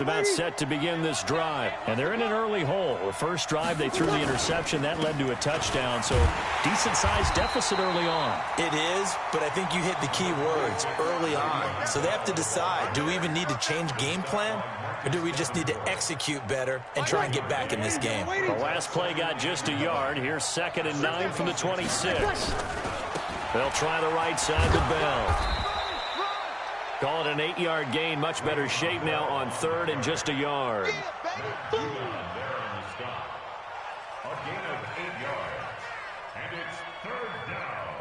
About set to begin this drive, and they're in an early hole. The first drive, they threw the interception. That led to a touchdown, so decent-sized deficit early on. It is, but I think you hit the key words, early on. So they have to decide, do we even need to change game plan, or do we just need to execute better and try and get back in this game? The last play got just a yard. Here's 2nd and 9 from the 26. They'll try the right side to Bell. Call it an 8-yard gain. Much better shape now on 3rd and just a yard. A gain of 8 yards. And it's 3rd down.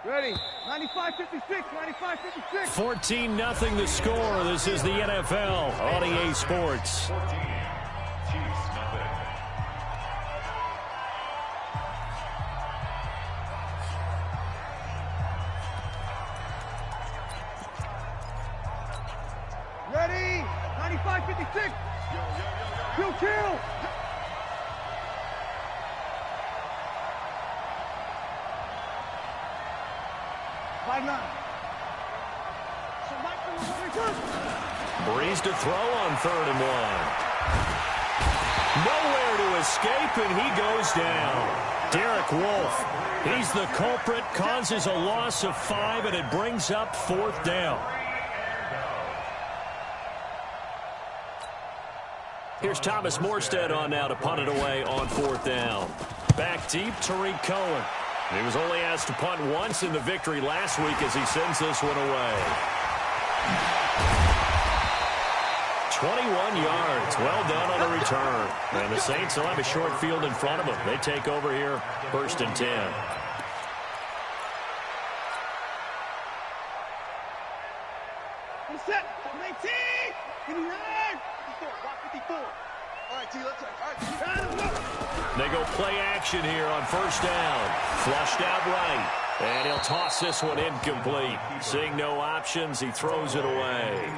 Ready. 95-56. 95-56. 14-0 the score. This is the NFL on EA Sports. 14. Chiefs nothing. Ready. 95-56. Kill. 5-9. Breeze to throw on 3rd and 1. Nowhere to escape, and he goes down. Derek Wolfe, he's the culprit, causes a loss of 5, and it brings up 4th down. Here's Thomas Morstead on now to punt it away on 4th down. Back deep, Tariq Cohen. He was only asked to punt once in the victory last week as he sends this one away. 21 yards. Well done on the return. And the Saints will have a short field in front of them. They take over here, 1st and 10. Set. 19. 59. 54. All right, T, let's They go play action here on 1st down. Flushed out right. And he'll toss this one incomplete. Seeing no options, he throws it away.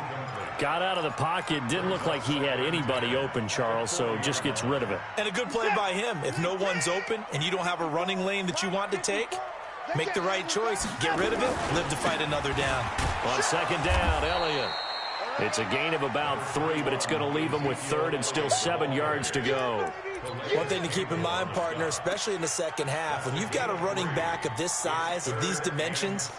Got out of the pocket. Didn't look like he had anybody open, Charles, so just gets rid of it. And a good play by him. If no one's open and you don't have a running lane that you want to take, make the right choice. Get rid of it. Live to fight another down. On 2nd down, Elliott. It's a gain of about 3, but it's going to leave him with 3rd and still 7 yards to go. One thing to keep in mind, partner, especially in the second half, when you've got a running back of this size, of these dimensions,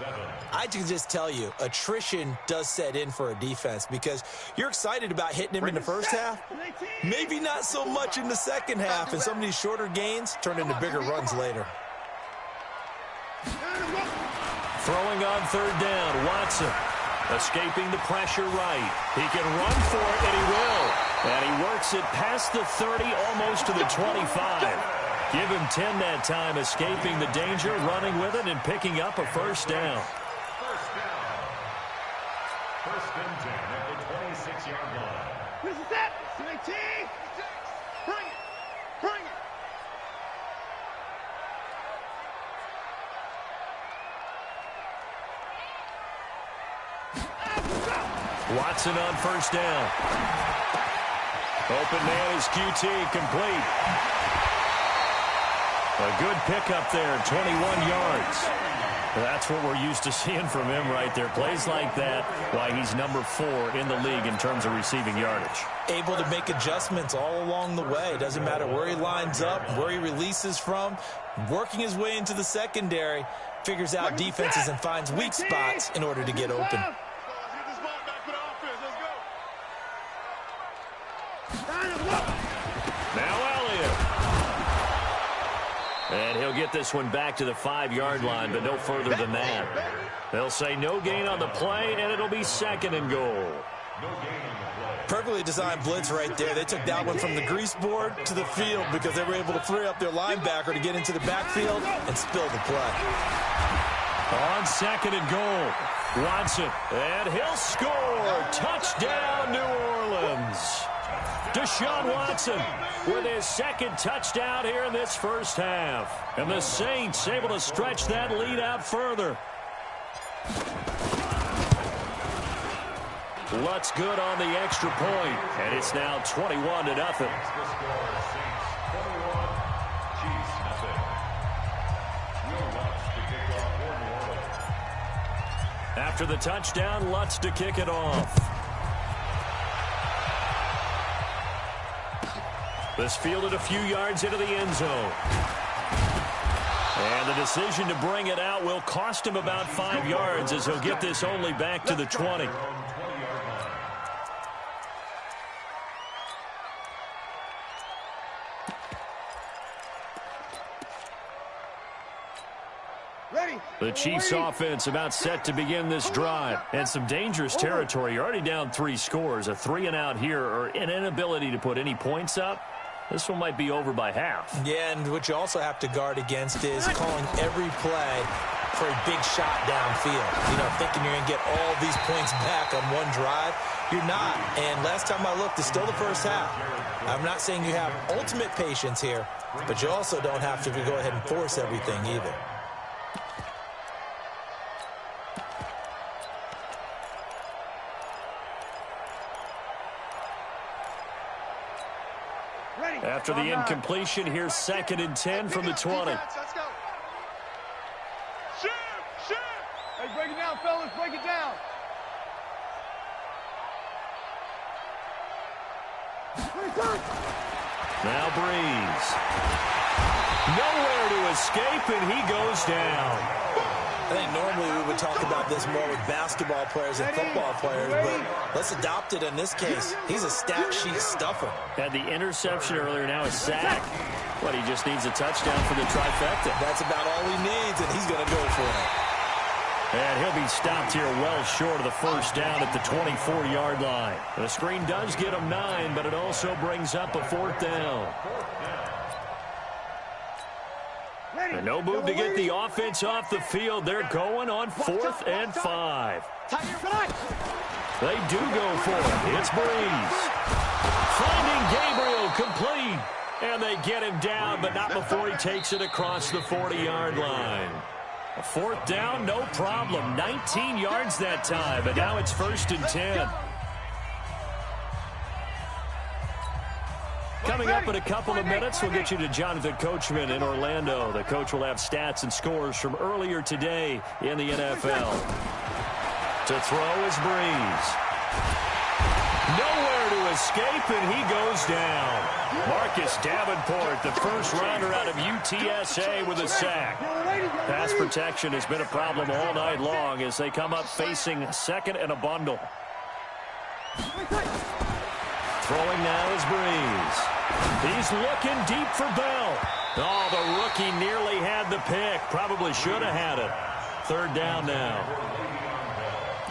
I can just tell you, attrition does set in for a defense because you're excited about hitting him in the first half, maybe not so much in the second half, and some of these shorter gains turn into bigger runs later. Throwing on 3rd down, Watson. Escaping the pressure right. He can run for it, and he will. And he works it past the 30, almost to the 25. Give him 10 that time, escaping the danger, running with it, and picking up a 1st down. 1st and 10 at the 26-yard line. This is that. 19. Bring it. Bring it. Watson on 1st down. Open man is QT, complete. A good pickup there, 21 yards. That's what we're used to seeing from him right there. Plays like that, why he's number 4 in the league in terms of receiving yardage. Able to make adjustments all along the way. Doesn't matter where he lines up, where he releases from. Working his way into the secondary, figures out defenses and finds weak spots in order to get open. Now Elliott. And he'll get this one back to the 5-yard line, but no further than that. They'll say no gain on the play, and it'll be 2nd and goal. Perfectly designed blitz right there. They took that one from the grease board to the field because they were able to free up their linebacker to get into the backfield and spill the play. On 2nd and goal, Watson, and he'll score. Touchdown, New Orleans. Deshaun Watson with his 2nd touchdown here in this first half. And the Saints able to stretch that lead out further. Lutz good on the extra point, and it's now 21-0. After the touchdown, Lutz to kick it off. This fielded a few yards into the end zone. And the decision to bring it out will cost him about 5 yards as he'll get this only back to the 20. The Chiefs offense about set to begin this drive. And some dangerous territory. You're already down 3 scores. A 3-and-out here or an inability to put any points up. This one might be over by half. Yeah, and what you also have to guard against is calling every play for a big shot downfield. You know, thinking you're going to get all these points back on one drive. You're not. And last time I looked, it's still the first half. I'm not saying you have ultimate patience here, but you also don't have to go ahead and force everything either. After the incompletion, here's 2nd and 10 from the 20. Let's go. Shoot! Shoot! Hey, break it down, fellas. Break it down. Now Breeze. Nowhere to escape, and he goes down. I think normally we would talk about this more with basketball players and football players, but let's adopt it in this case. He's a stat sheet stuffer. Had the interception earlier, now a sack. But he just needs a touchdown for the trifecta. That's about all he needs, and he's going to go for it. And he'll be stopped here well short of the first down at the 24-yard line. The screen does get him 9, but it also brings up a 4th down. And no move to get the offense off the field. They're going on 4th and 5. They do go for it. It's Breeze. Finding Gabriel complete. And they get him down, but not before he takes it across the 40-yard line. A 4th down, no problem. 19 yards that time, and now it's 1st and 10. Coming up in a couple of minutes, we'll get you to Jonathan Coachman in Orlando. The coach will have stats and scores from earlier today in the NFL. To throw is Breeze. Nowhere to escape, and he goes down. Marcus Davenport, the first rounder out of UTSA with a sack. Pass protection has been a problem all night long as they come up facing 2nd and a bundle. Throwing now is Breeze. He's looking deep for Bell. Oh, the rookie nearly had the pick. Probably should have had it. 3rd down now.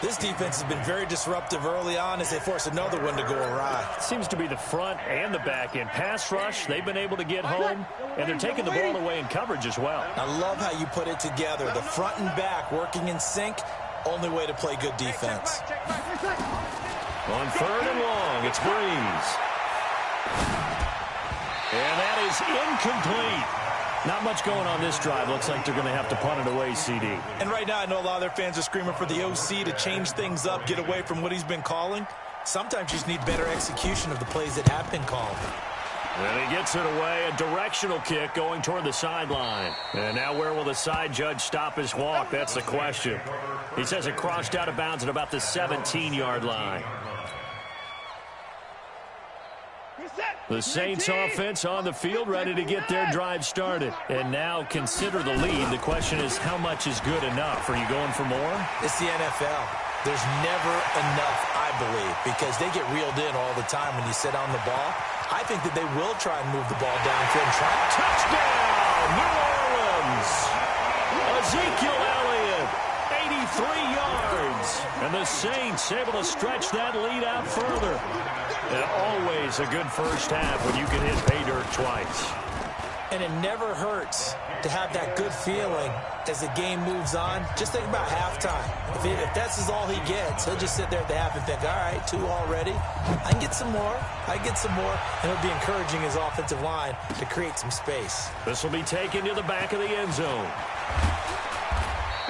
This defense has been very disruptive early on as they force another one to go awry. Seems to be the front and the back end. Pass rush, they've been able to get home, and they're taking the ball away in coverage as well. I love how you put it together. The front and back working in sync, only way to play good defense. On 3rd and long, it's Breeze. And that is incomplete. Not much going on this drive. Looks like they're going to have to punt it away, CD. And right now, I know a lot of their fans are screaming for the OC to change things up, get away from what he's been calling. Sometimes you just need better execution of the plays that have been called. And he gets it away. A directional kick going toward the sideline. And now where will the side judge stop his walk? That's the question. He says it crossed out of bounds at about the 17-yard line. The Saints offense on the field, ready to get their drive started. And now consider the lead. The question is, how much is good enough? Are you going for more? It's the NFL. There's never enough, I believe, because they get reeled in all the time when you sit on the ball. I think that they will try and move the ball downfield and try. Touchdown, New Orleans! Ezekiel Elliott, 83 yards. And the Saints able to stretch that lead out further. And always a good first half when you can hit pay dirt twice. And it never hurts to have that good feeling as the game moves on. Just think about halftime. If that's all he gets, he'll just sit there at the half and think, all right, 2 already. I can get some more. I can get some more. And he'll be encouraging his offensive line to create some space. This will be taken to the back of the end zone.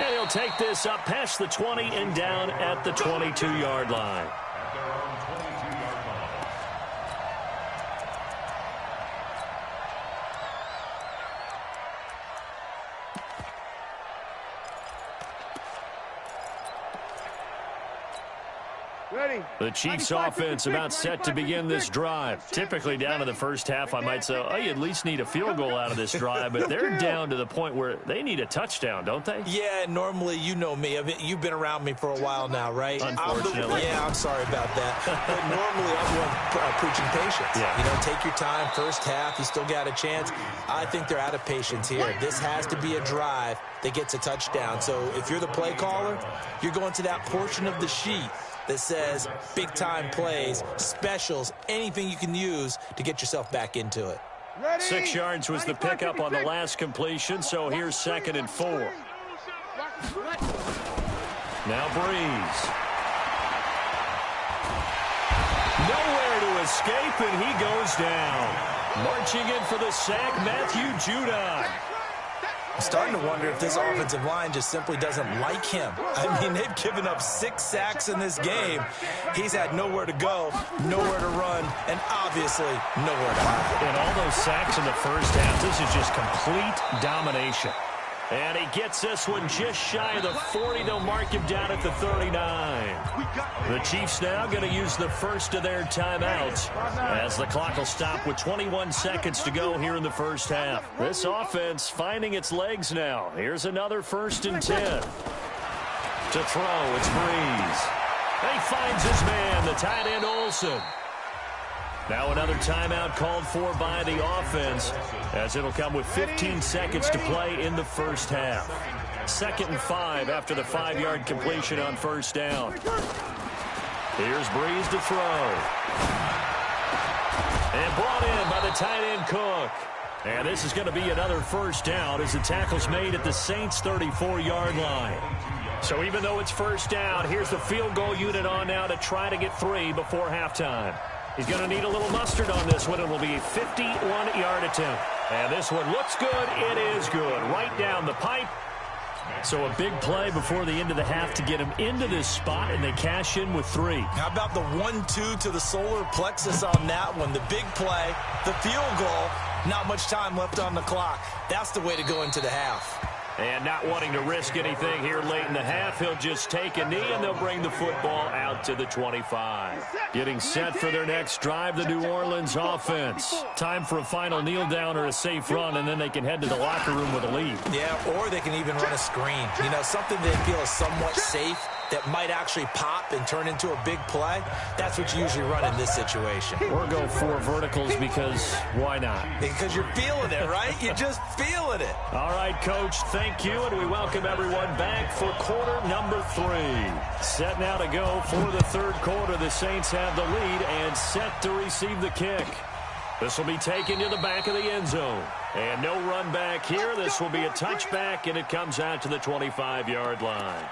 And he'll take this up past the 20 and down at the 22-yard line. The Chiefs offense about set to begin this drive. Typically down to the first half, I might say, oh, you at least need a field goal out of this drive, but they're down to the point where they need a touchdown, don't they? Yeah, normally, you know me. I mean, you've been around me for a while now, right? Unfortunately. I'm sorry about that. But normally, I'm one preaching patience. Yeah. You know, take your time. First half, you still got a chance. I think they're out of patience here. This has to be a drive that gets a touchdown. So if you're the play caller, you're going to that portion of the sheet that says big-time plays, specials, anything you can use to get yourself back into it. 6 yards was the pickup on the last completion, so here's 2nd and 4. Now Breeze. Nowhere to escape, and he goes down. Marching in for the sack, Matthew Judon. I'm starting to wonder if this offensive line just simply doesn't like him. I mean, they've given up 6 sacks in this game. He's had nowhere to go, nowhere to run, and obviously nowhere to hide. And all those sacks in the first half, this is just complete domination. And he gets this one just shy of the 40. They'll mark him down at the 39. The Chiefs now going to use the first of their timeouts as the clock will stop with 21 seconds to go here in the first half. This offense finding its legs now. Here's another 1st and 10. To throw, it's Breeze. He finds his man, the tight end Olsen. Now another timeout called for by the offense, as it'll come with 15 seconds to play in the first half. 2nd and 5 after the 5-yard completion on first down. Here's Breeze to throw. And brought in by the tight end Cook. And this is going to be another first down as the tackle's made at the Saints' 34-yard line. So even though it's first down, here's the field goal unit on now to try to get 3 before halftime. He's going to need a little mustard on this one. It will be a 51-yard attempt. And this one looks good. It is good. Right down the pipe. So a big play before the end of the half to get him into this spot, and they cash in with 3. How about the 1-2 to the solar plexus on that one? The big play, the field goal, not much time left on the clock. That's the way to go into the half. And not wanting to risk anything here late in the half, he'll just take a knee, and they'll bring the football out to the 25. Getting set for their next drive, the New Orleans offense. Time for a final kneel down or a safe run, and then they can head to the locker room with a lead. Yeah, or they can even run a screen. You know, something they feel is somewhat safe that might actually pop and turn into a big play. That's what you usually run in this situation. Or go 4 verticals because why not? Because you're feeling it, right? You're just feeling it. All right, Coach, thank you, and we welcome everyone back for quarter number 3. Set now to go for the 3rd quarter. The Saints have the lead and set to receive the kick. This will be taken to the back of the end zone. And no run back here. This will be a touchback, and it comes out to the 25-yard line.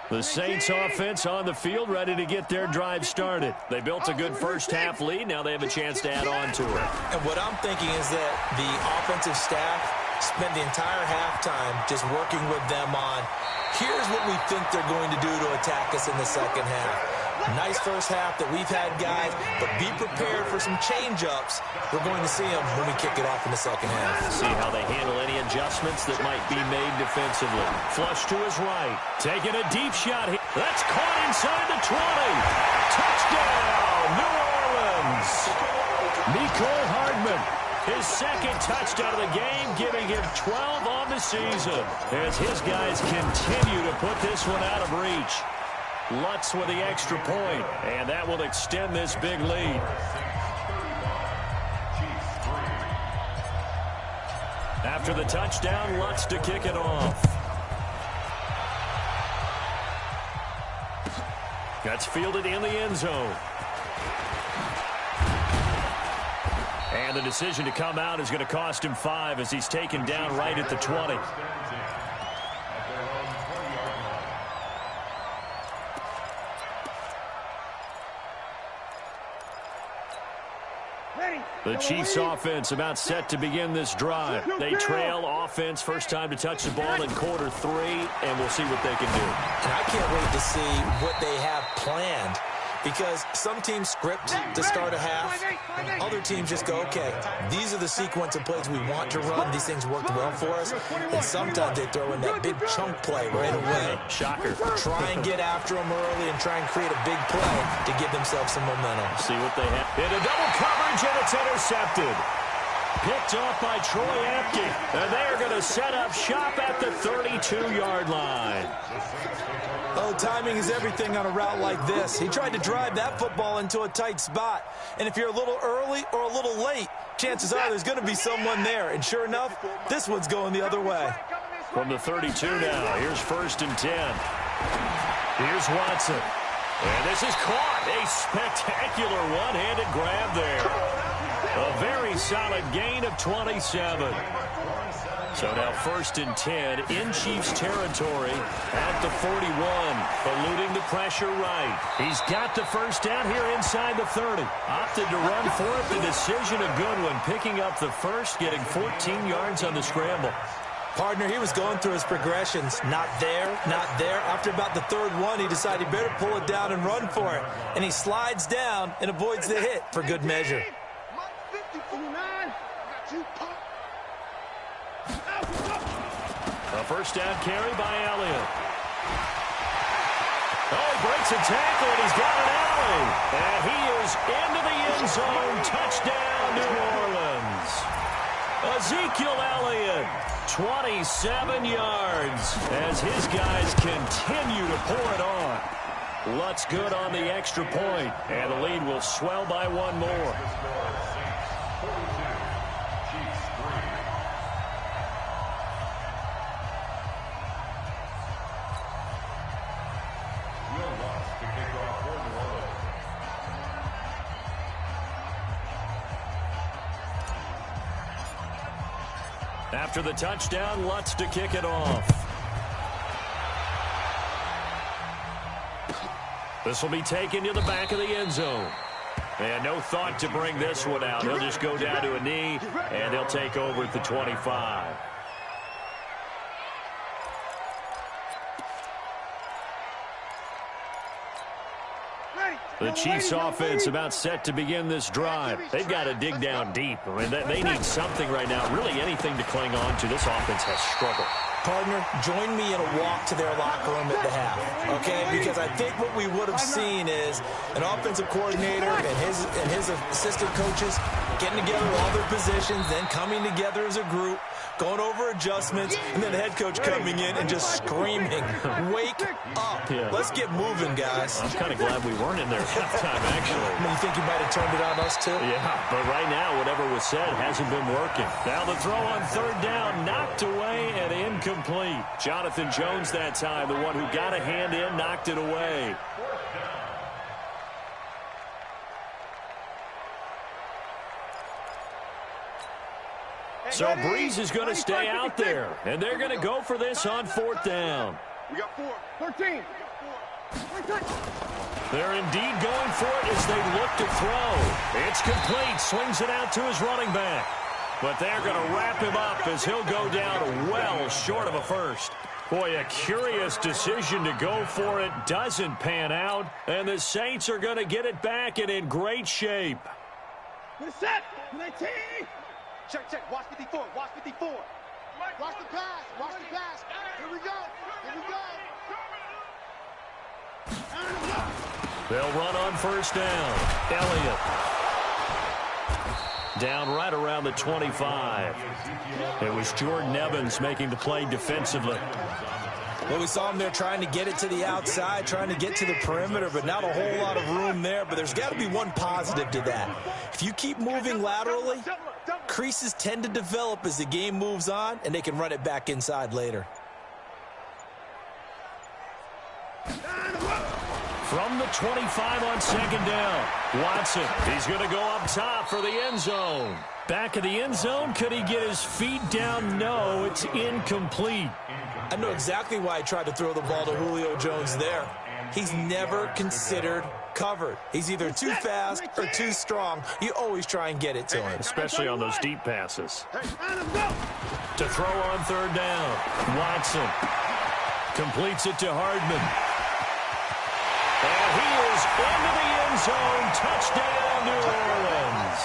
The Saints offense on the field, ready to get their drive started. They built a good first half lead. Now they have a chance to add on to it. And what I'm thinking is that the offensive staff spent the entire halftime just working with them on, here's what we think they're going to do to attack us in the second half. Nice first half that we've had, guys, but be prepared for some change-ups. We're going to see them when we kick it off in the second half. See how they handle any adjustments that might be made defensively. Flush to his right. Taking a deep shot here. That's caught inside the 20. Touchdown, New Orleans. Mecole Hardman, his 2nd touchdown of the game, giving him 12 on the season as his guys continue to put this one out of reach. Lutz with the extra point, and that will extend this big lead. After the touchdown, Lutz to kick it off. That's fielded in the end zone. And the decision to come out is going to cost him 5 as he's taken down right at the 20. The Chiefs offense about set to begin this drive. They trail offense, first time to touch the ball in quarter 3, and we'll see what they can do. And I can't wait to see what they have planned, because some teams script to start a half. Other teams just go, okay, these are the sequence of plays we want to run. These things worked well for us. And sometimes they throw in that big chunk play right away. Shocker. Try and get after them early and try and create a big play to give themselves some momentum. See what they have. In a double coverage, and it's intercepted. Picked off by Troy Apke. And they are going to set up shop at the 32-yard line. Oh, timing is everything on a route like this. He tried to drive that football into a tight spot. And if you're a little early or a little late, chances are there's going to be someone there. And sure enough, this one's going the other way. From the 32 now, here's 1st and 10. Here's Watson. And this is caught. A spectacular one-handed grab there. A very solid gain of 27. So now 1st and 10 in Chiefs territory at the 41, eluding the pressure right. He's got the first down here inside the 30. Opted to run for it. The decision a good one, picking up the first, getting 14 yards on the scramble. Partner, he was going through his progressions. Not there, not there. After about the 3rd one, he decided he better pull it down and run for it. And he slides down and avoids the hit for good measure. A first down carry by Elliott. Oh, he breaks a tackle, and he's got an alley. And he is into the end zone. Touchdown, New Orleans. Ezekiel Elliott, 27 yards, as his guys continue to pour it on. Lutz good on the extra point, and the lead will swell by one more. After the touchdown, Lutz to kick it off. This will be taken to the back of the end zone. And no thought to bring this one out. He'll just go down to a knee, and they'll take over at the 25. The Chiefs offense about set to begin this drive. They've got to dig down deep. I mean, they need something right now, really anything to cling on to. This offense has struggled. Partner, join me in a walk to their locker room at the half, okay? Because I think what we would have seen is an offensive coordinator and his assistant coaches getting together all their positions, then coming together as a group, going over adjustments, and then the head coach coming in and just screaming, wake up. Yeah. Let's get moving, guys. I'm kind of glad we weren't in there halftime, actually. I mean, you think you might have turned it on us, too? Yeah, but right now, whatever was said hasn't been working. Now the throw on 3rd down, knocked away and incomplete. Jonathan Jones that time, the one who got a hand in, knocked it away. So Breeze is going to stay out there, and they're going to go for this on 4th down. We got 13. They're indeed going for it as they look to throw. It's complete. Swings it out to his running back. But they're going to wrap him up as he'll go down well short of a first. Boy, a curious decision to go for it. Doesn't pan out, and the Saints are going to get it back and in great shape. We're set. 19. Check. Watch 54. Watch 54. Watch the pass. Watch the pass. Here we go. They'll run on 1st down. Elliott. Down right around the 25. It was Jordan Evans making the play defensively. Well, we saw him there trying to get it to the outside, trying to get to the perimeter, but not a whole lot of room there. But there's got to be one positive to that. If you keep moving laterally, creases tend to develop as the game moves on, and they can run it back inside later. From the 25 on 2nd down, Watson, he's going to go up top for the end zone. Back of the end zone, could he get his feet down? No, it's incomplete. I know exactly why he tried to throw the ball to Julio Jones there. He's never considered covered. He's either too fast or too strong. You always try and get it to him. Especially on those deep passes. To throw on third down. Watson completes it to Hardman. And he is into the end zone. Touchdown, New Orleans.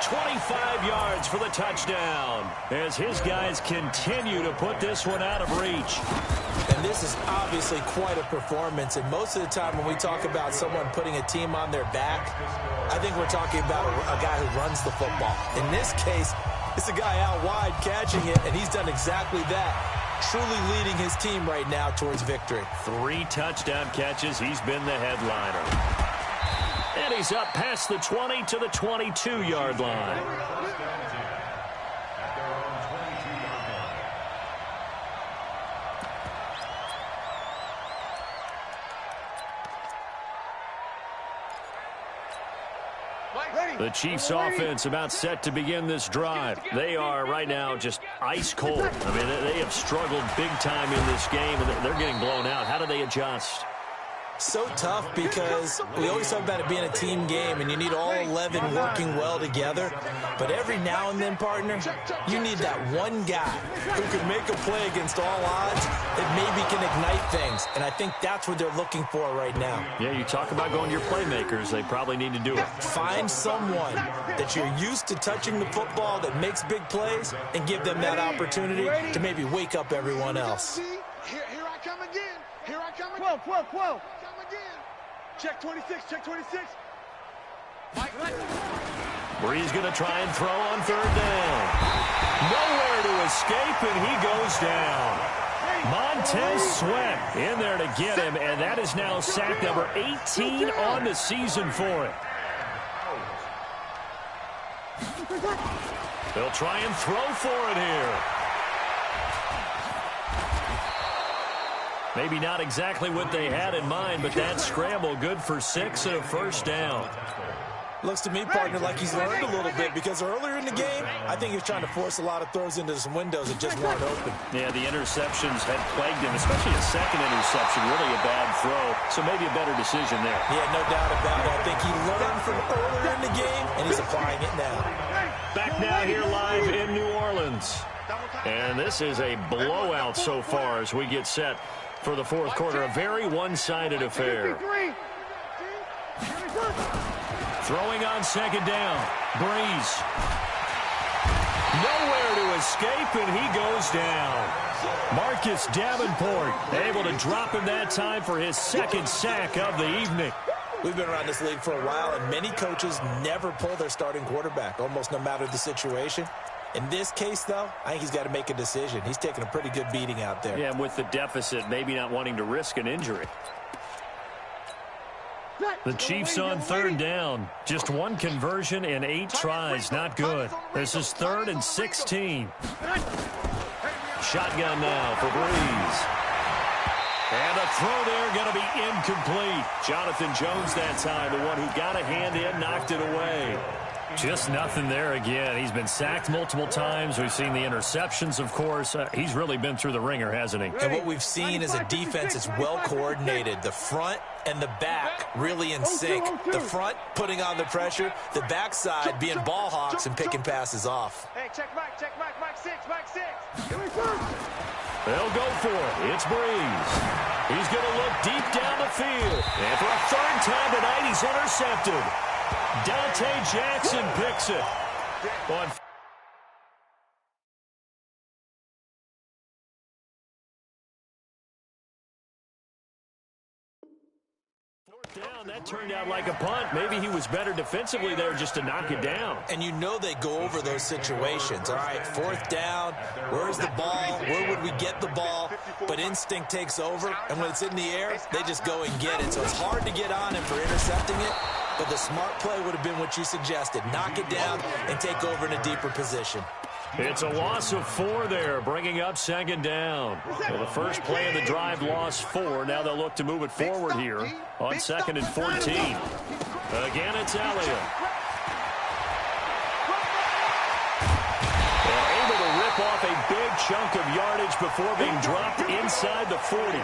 25 yards for the touchdown as his guys continue to put this one out of reach. And this is obviously quite a performance. And most of the time when we talk about someone putting a team on their back, I think we're talking about a guy who runs the football. In this case, it's a guy out wide catching it, and he's done exactly that. Truly leading his team right now towards victory. 3 touchdown catches. He's been the headliner. And he's up past the 20 to the 22-yard line. The Chiefs offense about set to begin this drive. They are right now just ice cold. I mean, they have struggled big time in this game, and they're getting blown out. How do they adjust? So tough because we always talk about it being a team game and you need all 11 working well together. But every now and then, partner, you need that one guy who can make a play against all odds that maybe can ignite things. And I think that's what they're looking for right now. Yeah, you talk about going to your playmakers. They probably need to do it. Find someone that you're used to touching the football that makes big plays and give them that opportunity to maybe wake up everyone else. Here I come again. Here I come again. 12. Check 26, check 26. Bree's going to try and throw on third down. Nowhere to escape, and he goes down. Montez Sweat in there to get him, and that is now sack number 18 on the season for him. They'll try and throw for it here. Maybe not exactly what they had in mind, but that scramble good for 6 and a first down. Looks to me, partner, like he's learned a little bit because earlier in the game, I think he was trying to force a lot of throws into some windows that just weren't open. Yeah, the interceptions had plagued him, especially a second interception, really a bad throw. So maybe a better decision there. Yeah, no doubt about it. I think he learned from earlier in the game, and he's applying it now. Back now here live in New Orleans. And this is a blowout so far as we get set for the fourth quarter. A very one-sided affair. Throwing on second down. Breeze. Nowhere to escape, and he goes down. Marcus Davenport able to drop him that time for his second sack of the evening. We've been around this league for a while, and many coaches never pull their starting quarterback, almost no matter the situation. In this case, though, I think he's got to make a decision. He's taking a pretty good beating out there. Yeah, and with the deficit, maybe not wanting to risk an injury. The Chiefs on third down. Just one conversion in 8 tries. Not good. This is 3rd and 16. Shotgun now for Breeze. And a throw there going to be incomplete. Jonathan Jones that time, the one who got a hand in, knocked it away. Just nothing there again. He's been sacked multiple times. We've seen the interceptions, of course. He's really been through the ringer, hasn't he? And what we've seen is a defense that's well coordinated. The front and the back really in sync. The front putting on the pressure. The backside being ball hawks and picking passes off. Hey, check Mike 6, Mike 6. They'll go for it. It's Breeze. He's going to look deep down the field. And for a third time tonight, he's intercepted. Dante Jackson picks it. On fourth down, that turned out like a punt. Maybe he was better defensively there just to knock it down. And you know they go over those situations. All right, fourth down, where's the ball? Where would we get the ball? But instinct takes over, and when it's in the air, they just go and get it. So it's hard to get on him for intercepting it. But the smart play would have been what you suggested. Knock it down and take over in a deeper position. It's a loss of 4 there, bringing up second down. Well, the first play of the drive lost 4. Now they'll look to move it forward here on 2nd and 14. Again, it's Elliott. And able to rip off a big chunk of yardage before being dropped inside the 40.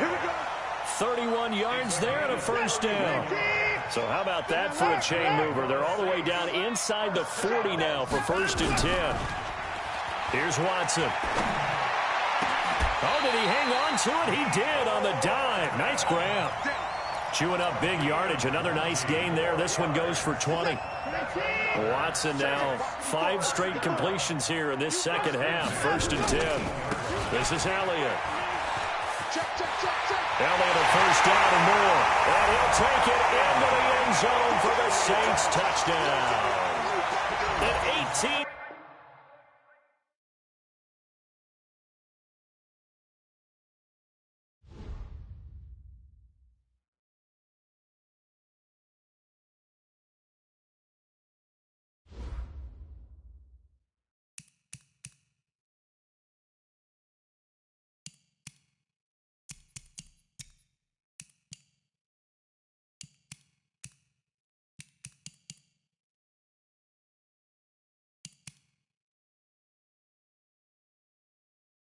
31 yards there and a first down. So how about that for a chain mover? They're all the way down inside the 40 now for 1st and 10. Here's Watson. Oh, did he hang on to it? He did on the dive. Nice grab. Chewing up big yardage. Another nice gain there. This one goes for 20. Watson now 5 straight completions here in this second half. 1st and 10. This is Elliott. Elliott a first down and more. And he'll take it into the end zone for the Saints touchdown. An